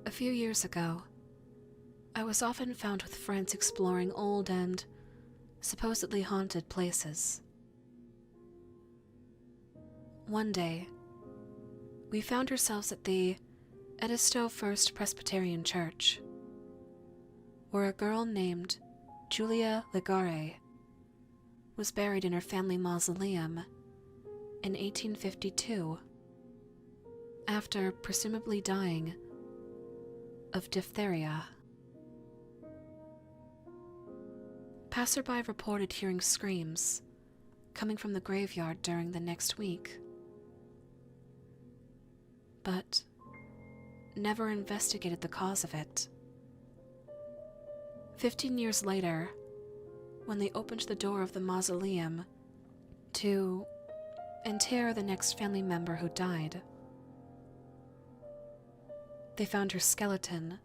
A few years ago, I was often found with friends exploring old and supposedly haunted places. One day, we found ourselves at the Edisto First Presbyterian Church, where a girl named Julia Legare was buried in her family mausoleum in 1852 after presumably dying of diphtheria. Passerby reported hearing screams coming from the graveyard during the next week, but never investigated the cause of it. 15 years later, when they opened the door of the mausoleum to inter the next family member who died, they found her skeleton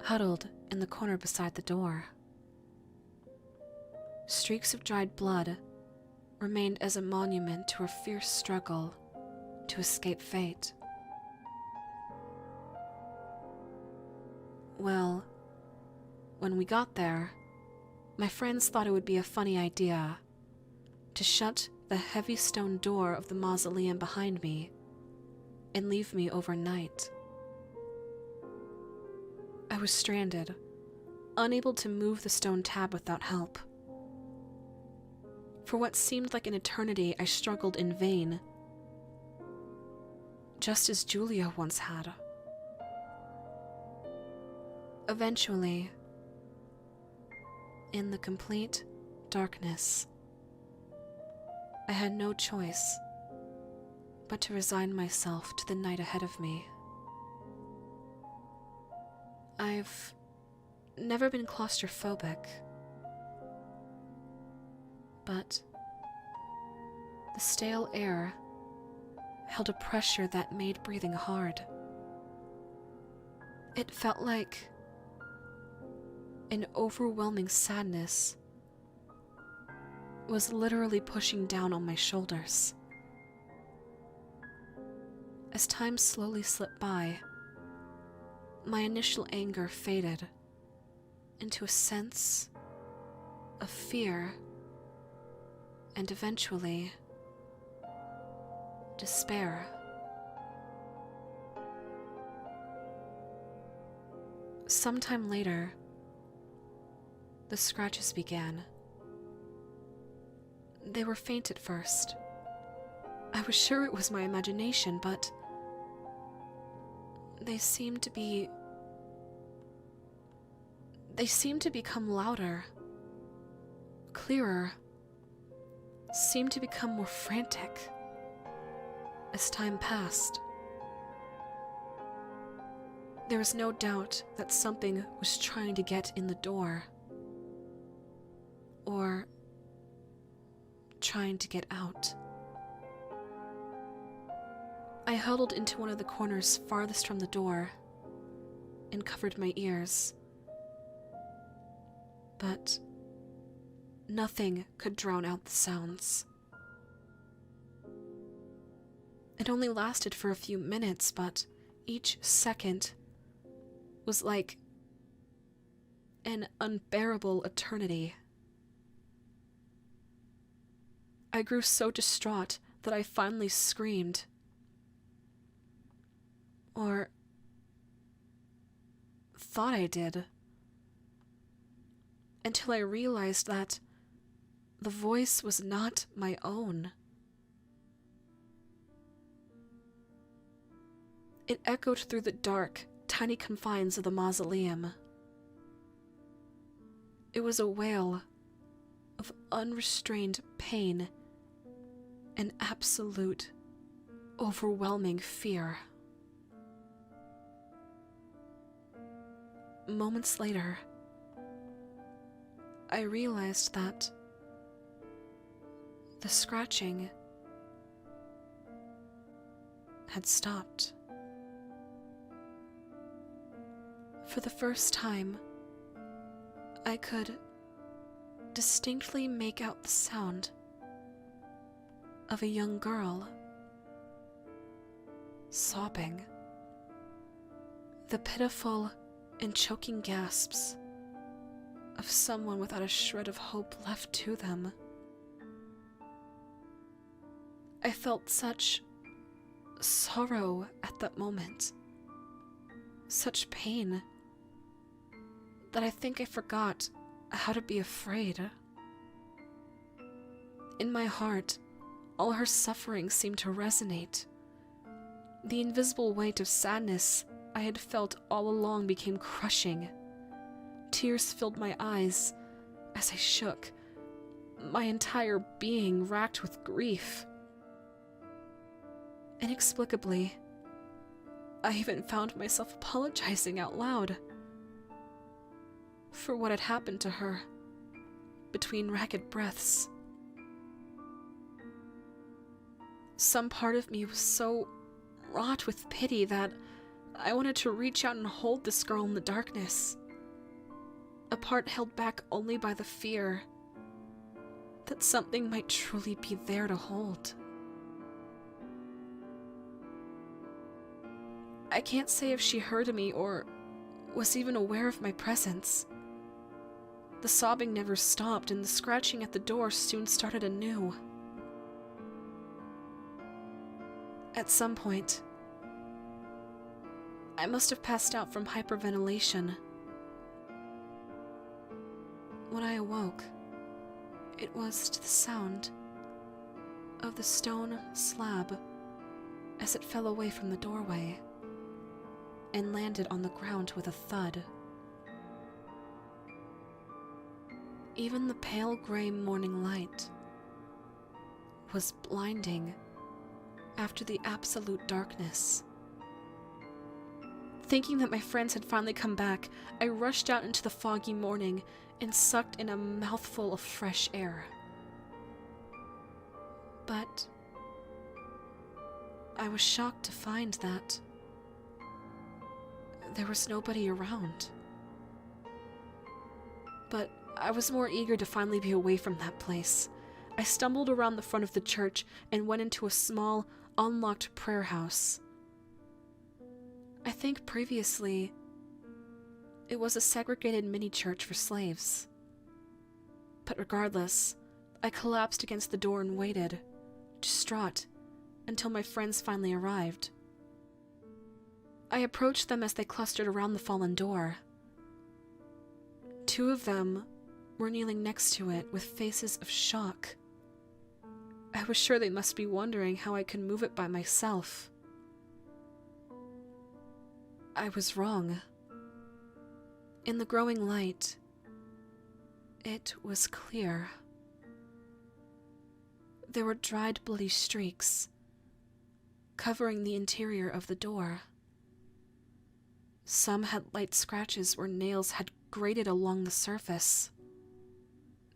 huddled in the corner beside the door. Streaks of dried blood remained as a monument to her fierce struggle to escape fate. Well, when we got there, my friends thought it would be a funny idea to shut the heavy stone door of the mausoleum behind me and leave me overnight. I was stranded, unable to move the stone tab without help. For what seemed like an eternity, I struggled in vain, just as Julia once had. Eventually, in the complete darkness, I had no choice but to resign myself to the night ahead of me. I've never been claustrophobic, but the stale air held a pressure that made breathing hard. It felt like an overwhelming sadness was literally pushing down on my shoulders. As time slowly slipped by, my initial anger faded into a sense of fear and eventually despair. Sometime later, the scratches began. They were faint at first. I was sure it was my imagination, but they seemed to become louder, clearer, seemed to become more frantic as time passed. There was no doubt that something was trying to get in the door, or trying to get out. I huddled into one of the corners farthest from the door and covered my ears. But nothing could drown out the sounds. It only lasted for a few minutes, but each second was like an unbearable eternity. I grew so distraught that I finally screamed. Or thought I did. Until I realized that the voice was not my own. It echoed through the dark, tiny confines of the mausoleum. It was a wail of unrestrained pain and absolute, overwhelming fear. Moments later, I realized that the scratching had stopped. For the first time, I could distinctly make out the sound of a young girl sobbing. The pitiful and choking gasps of someone without a shred of hope left to them. I felt such sorrow at that moment, such pain, that I think I forgot how to be afraid. In my heart, all her suffering seemed to resonate. The invisible weight of sadness I had felt all along became crushing. Tears filled my eyes as I shook, my entire being racked with grief. Inexplicably, I even found myself apologizing out loud for what had happened to her between ragged breaths. Some part of me was so wrought with pity that I wanted to reach out and hold this girl in the darkness, a part held back only by the fear that something might truly be there to hold. I can't say if she heard me or was even aware of my presence. The sobbing never stopped, and the scratching at the door soon started anew. At some point, I must have passed out from hyperventilation. When I awoke, it was to the sound of the stone slab as it fell away from the doorway and landed on the ground with a thud. Even the pale gray morning light was blinding after the absolute darkness. Thinking that my friends had finally come back, I rushed out into the foggy morning and sucked in a mouthful of fresh air. But I was shocked to find that there was nobody around. But I was more eager to finally be away from that place. I stumbled around the front of the church and went into a small, unlocked prayer house. I think previously it was a segregated mini-church for slaves. But regardless, I collapsed against the door and waited, distraught, until my friends finally arrived. I approached them as they clustered around the fallen door. Two of them were kneeling next to it with faces of shock. I was sure they must be wondering how I could move it by myself. I was wrong. In the growing light, it was clear. There were dried bloody streaks covering the interior of the door. Some had light scratches where nails had grated along the surface.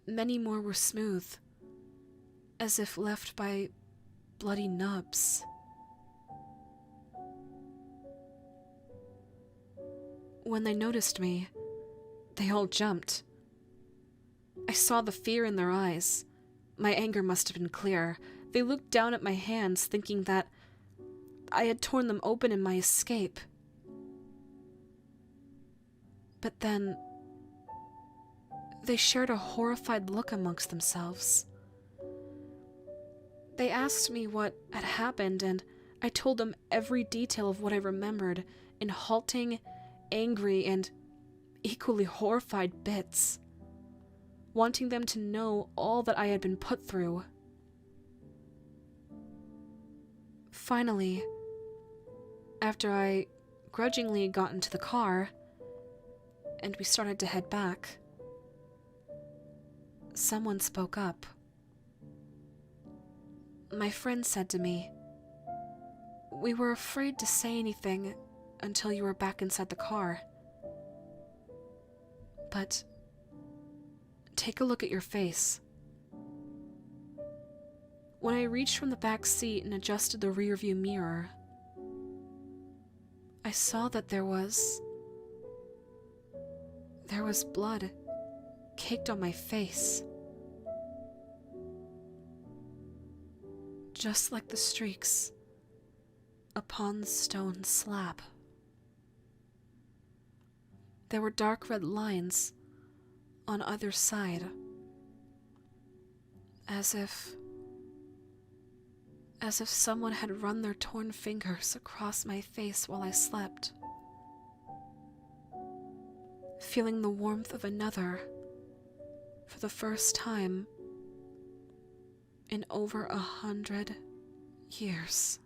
Many more were smooth, as if left by bloody nubs. When they noticed me, they all jumped. I saw the fear in their eyes. My anger must have been clear. They looked down at my hands, thinking that I had torn them open in my escape. But then, they shared a horrified look amongst themselves. They asked me what had happened, and I told them every detail of what I remembered in halting, angry, and equally horrified bits, wanting them to know all that I had been put through. Finally, after I grudgingly got into the car, and we started to head back, someone spoke up. My friend said to me, "We were afraid to say anything until you were back inside the car. But take a look at your face." When I reached from the back seat and adjusted the rearview mirror, I saw that there was blood caked on my face. Just like the streaks upon the stone slab. There were dark red lines on either side, as if someone had run their torn fingers across my face while I slept. Feeling the warmth of another for the first time in over 100 years.